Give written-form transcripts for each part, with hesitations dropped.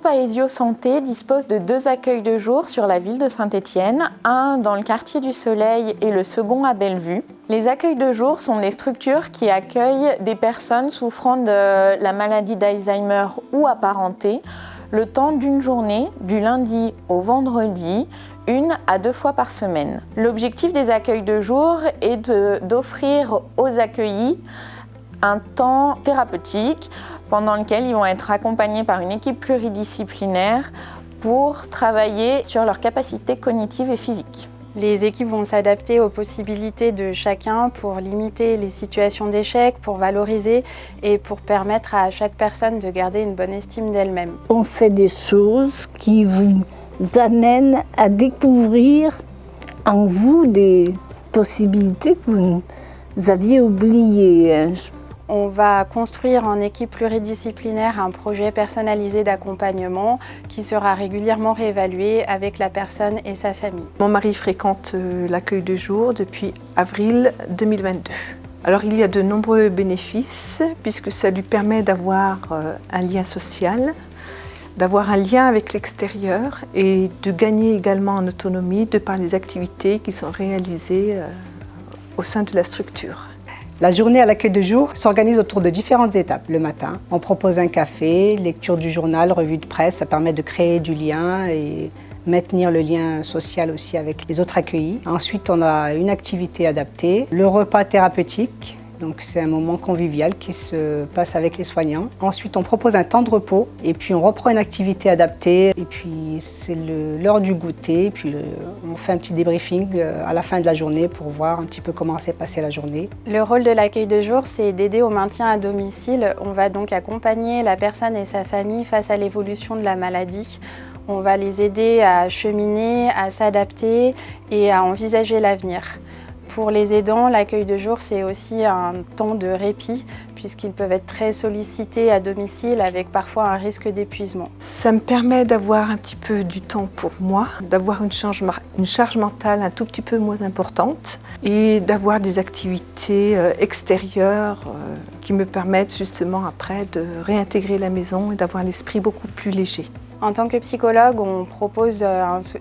Paesio Santé dispose de 2 accueils de jour sur la ville de Saint-Étienne, un dans le quartier du Soleil et le second à Bellevue. Les accueils de jour sont des structures qui accueillent des personnes souffrant de la maladie d'Alzheimer ou apparentée le temps d'une journée, du lundi au vendredi, 1 à 2 fois par semaine. L'objectif des accueils de jour est d'offrir aux accueillis un temps thérapeutique pendant lequel ils vont être accompagnés par une équipe pluridisciplinaire pour travailler sur leurs capacités cognitives et physiques. Les équipes vont s'adapter aux possibilités de chacun pour limiter les situations d'échec, pour valoriser et pour permettre à chaque personne de garder une bonne estime d'elle-même. On fait des choses qui vous amènent à découvrir en vous des possibilités que vous aviez oubliées. On va construire en équipe pluridisciplinaire un projet personnalisé d'accompagnement qui sera régulièrement réévalué avec la personne et sa famille. Mon mari fréquente l'accueil de jour depuis avril 2022. Alors il y a de nombreux bénéfices puisque ça lui permet d'avoir un lien social, d'avoir un lien avec l'extérieur et de gagner également en autonomie de par les activités qui sont réalisées au sein de la structure. La journée à l'accueil de jour s'organise autour de différentes étapes. Le matin, on propose un café, lecture du journal, revue de presse. Ça permet de créer du lien et maintenir le lien social aussi avec les autres accueillis. Ensuite, on a une activité adaptée. Le repas thérapeutique. Donc c'est un moment convivial qui se passe avec les soignants. Ensuite, on propose un temps de repos et puis on reprend une activité adaptée. Et puis c'est l'heure du goûter. Et puis on fait un petit débriefing à la fin de la journée pour voir un petit peu comment s'est passée la journée. Le rôle de l'accueil de jour, c'est d'aider au maintien à domicile. On va donc accompagner la personne et sa famille face à l'évolution de la maladie. On va les aider à cheminer, à s'adapter et à envisager l'avenir. Pour les aidants, l'accueil de jour, c'est aussi un temps de répit puisqu'ils peuvent être très sollicités à domicile avec parfois un risque d'épuisement. Ça me permet d'avoir un petit peu du temps pour moi, d'avoir une charge mentale un tout petit peu moins importante et d'avoir des activités extérieures qui me permettent justement après de réintégrer la maison et d'avoir l'esprit beaucoup plus léger. En tant que psychologue, on propose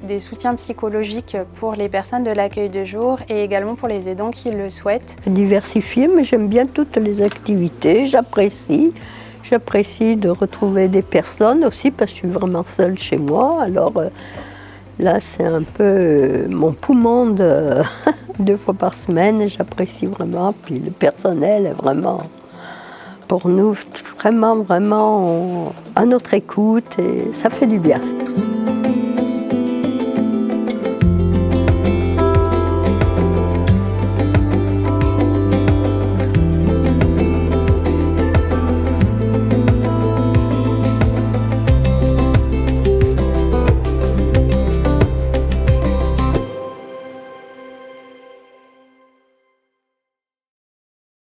des soutiens psychologiques pour les personnes de l'accueil de jour et également pour les aidants qui le souhaitent. Diversifié, mais j'aime bien toutes les activités, j'apprécie. J'apprécie de retrouver des personnes aussi parce que je suis vraiment seule chez moi. Alors là, c'est un peu mon poumon de 2 fois par semaine et j'apprécie vraiment. Puis le personnel est vraiment, pour nous, vraiment à notre écoute et ça fait du bien.